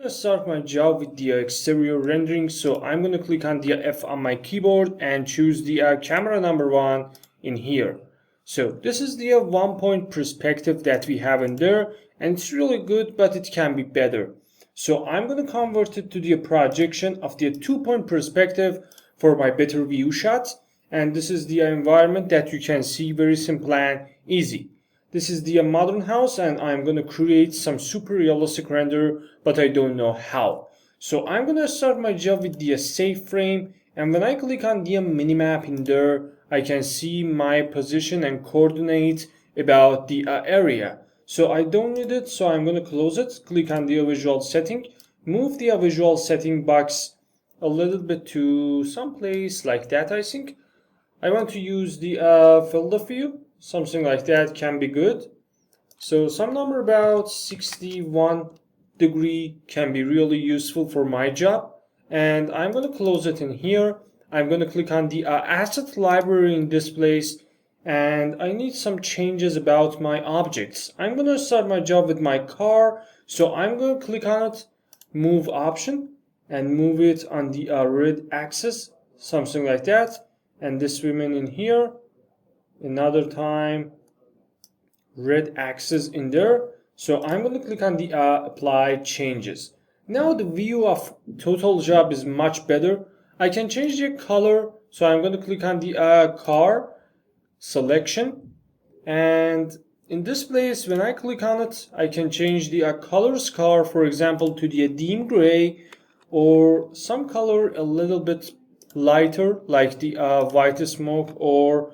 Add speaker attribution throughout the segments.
Speaker 1: I'm going to start my job with the exterior rendering. So I'm going to click on the F on my keyboard and choose the camera number 1 in here. So this is the 1-point perspective that we have in there, and it's really good, but it can be better. So I'm going to convert it to the projection of the 2-point perspective for my better view shot. And this is the environment that you can see, very simple and easy. This is the modern house, and I'm going to create some super realistic render, but I don't know how. So I'm going to start my job with the save frame, and when I click on the minimap in there, I can see my position and coordinate about the area. So I don't need it, so I'm going to close it, click on the visual setting, move the visual setting box a little bit to some place like that. I think I want to use the field of view. Something like that can be good. So some number about 61 degree can be really useful for my job. And I'm going to close it in here. I'm going to click on the asset library in this place. And I need some changes about my objects. I'm going to start my job with my car. So I'm going to click on it, move option, and move it on the red axis, something like that. And this woman in here. Another time, red axis in there. So I'm going to click on the apply changes. Now the view of total job is much better. I can change the color. So I'm going to click on the car selection. And in this place, when I click on it, I can change the color scar, for example, to the dim gray, or some color a little bit lighter, like the white smoke or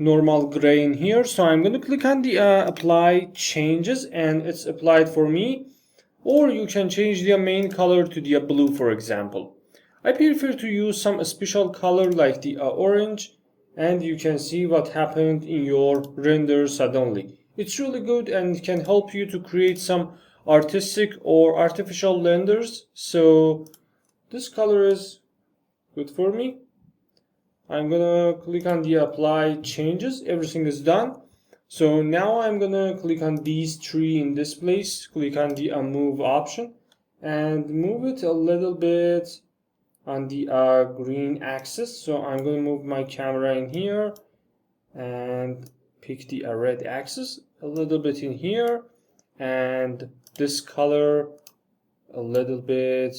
Speaker 1: normal gray in here. So I'm going to click on the apply changes, and it's applied for me. Or you can change the main color to the blue, for example. I prefer to use some special color like the orange, and you can see what happened in your render suddenly. It's really good and can help you to create some artistic or artificial renders. So this color is good for me. I'm gonna click on the apply changes. Everything is done. So now I'm gonna click on these three in this place, click on the move option, and move it a little bit on the green axis. So I'm gonna move my camera in here and pick the red axis a little bit in here, and this color a little bit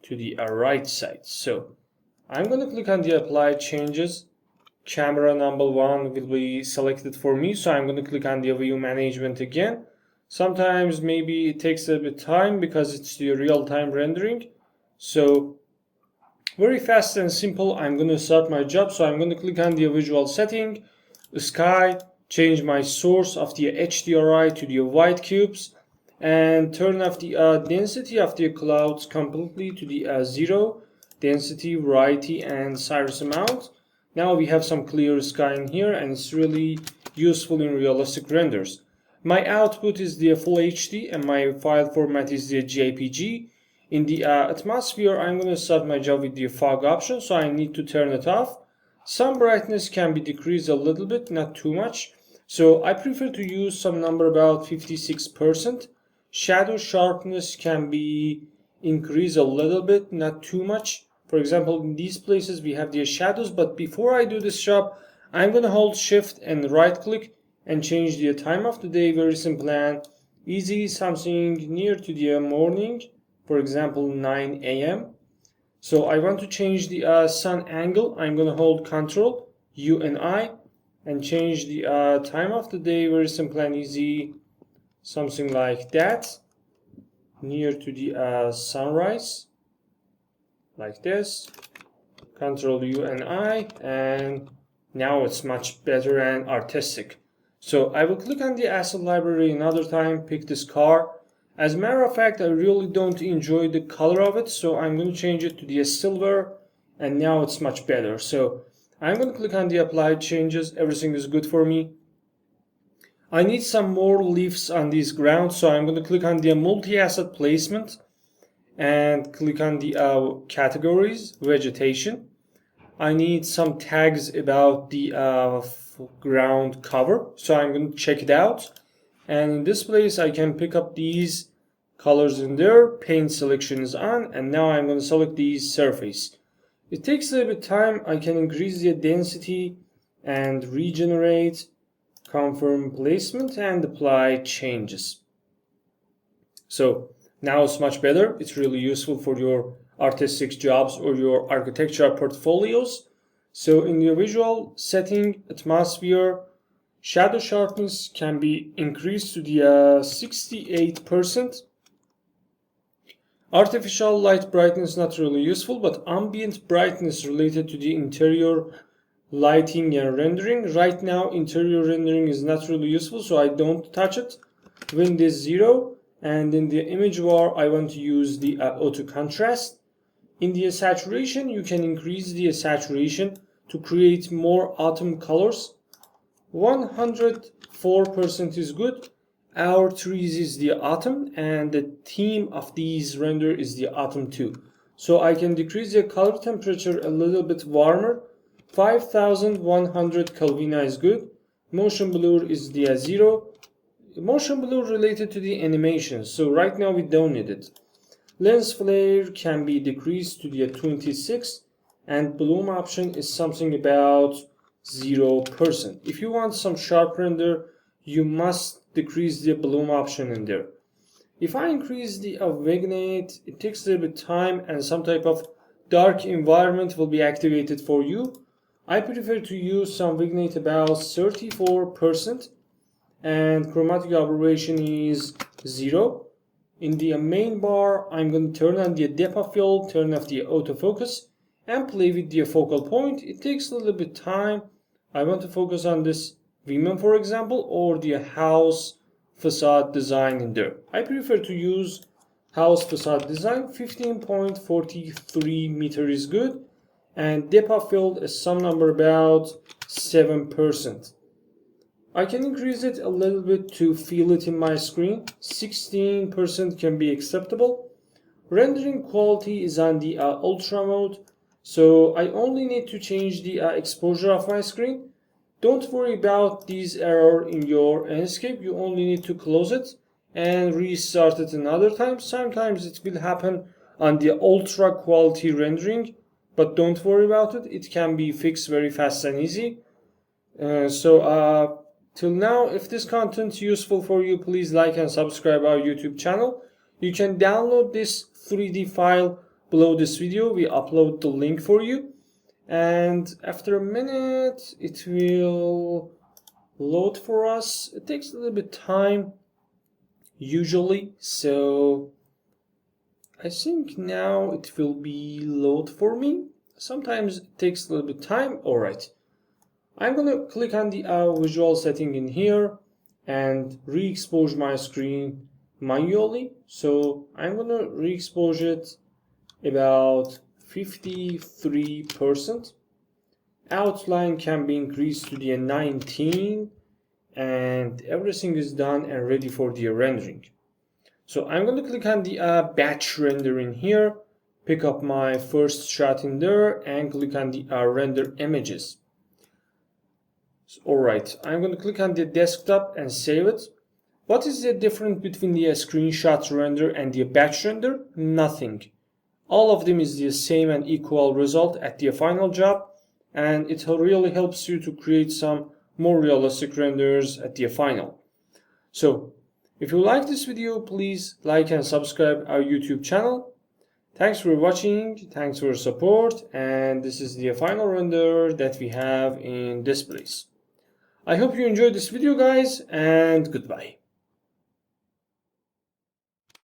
Speaker 1: to the right side. So I'm going to click on the apply changes. Camera number 1 will be selected for me. So I'm going to click on the view management again. Sometimes maybe it takes a bit time because it's the real-time rendering. So very fast and simple. I'm going to start my job. So I'm going to click on the visual setting, sky, change my source of the HDRI to the white cubes, and turn off the density of the clouds completely to the 0. Density, variety, and size amount. Now we have some clear sky in here, and it's really useful in realistic renders. My output is the full HD, and my file format is the JPG. In the atmosphere, I'm going to start my job with the fog option, so I need to turn it off. Some brightness can be decreased a little bit, not too much. So I prefer to use some number about 56%. Shadow sharpness can be increased a little bit, not too much. For example, in these places we have the shadows, but before I do this job, I'm going to hold shift and right click and change the time of the day. Very simple and easy, something near to the morning, for example 9 a.m. So I want to change the sun angle. I'm going to hold Ctrl U and I and change the time of the day. Very simple and easy, something like that, near to the sunrise, like this. Ctrl U and I, and now it's much better and artistic. So I will click on the asset library another time, pick this car. As a matter of fact, I really don't enjoy the color of it, so I'm going to change it to the silver, and now it's much better. So I'm going to click on the apply changes. Everything is good for me. I need some more leaves on these grounds, so I'm going to click on the multi-asset placement and click on the categories, vegetation. I need some tags about the ground cover, so I'm going to check it out. And in this place, I can pick up these colors in there, paint selection is on, and now I'm going to select the surface. It takes a little bit of time. I can increase the density and regenerate, confirm placement, and apply changes. So now it's much better. It's really useful for your artistic jobs or your architectural portfolios. So in the visual setting, atmosphere, shadow sharpness can be increased to the 68%. Artificial light brightness not really useful, but ambient brightness related to the interior lighting and rendering. Right now, interior rendering is not really useful, so I don't touch it. When this 0, and in the image var, I want to use the auto contrast. In the saturation, you can increase the saturation to create more autumn colors. 104% is good. Our trees is the autumn, and the theme of these render is the autumn too. So I can decrease the color temperature a little bit warmer. 5100 Kelvin is good. Motion blur is the 0. Motion blur related to the animation, so right now we don't need it. Lens flare can be decreased to the 26, and bloom option is something about 0%. If you want some sharp render, you must decrease the bloom option in there. If I increase the vignette, it takes a little bit of time and some type of dark environment will be activated for you. I prefer to use some vignette about 34%, and chromatic aberration is 0. In the main bar, I'm going to turn on the depth of field, turn off the autofocus, and play with the focal point. It takes a little bit of time. I want to focus on this women, for example, or the house facade design in there. I prefer to use house facade design. 15.43 meter is good, and depth of field is some number about 7%. I can increase it a little bit to feel it in my screen. 16% can be acceptable. Rendering quality is on the ultra mode, so I only need to change the exposure of my screen. Don't worry about these error in your Enscape. You only need to close it and restart it another time. Sometimes it will happen on the ultra quality rendering, but don't worry about it. It can be fixed very fast and easy. Till now, if this content is useful for you, please like and subscribe our YouTube channel. You can download this 3D file below this video. We upload the link for you. And after a minute, it will load for us. It takes a little bit of time, usually. So I think now it will be load for me. Sometimes it takes a little bit of time. All right. I'm going to click on the visual setting in here and re-expose my screen manually. So I'm going to re-expose it about 53%. Outline can be increased to the 19, and everything is done and ready for the rendering. So I'm going to click on the batch rendering here, pick up my first shot in there, and click on the render images. Alright, I'm going to click on the desktop and save it. What is the difference between the screenshot render and the batch render? Nothing. All of them is the same and equal result at the final job, and it really helps you to create some more realistic renders at the final. So, if you like this video, please like and subscribe our YouTube channel. Thanks for watching, thanks for your support, and this is the final render that we have in this place. I hope you enjoyed this video, guys, and goodbye.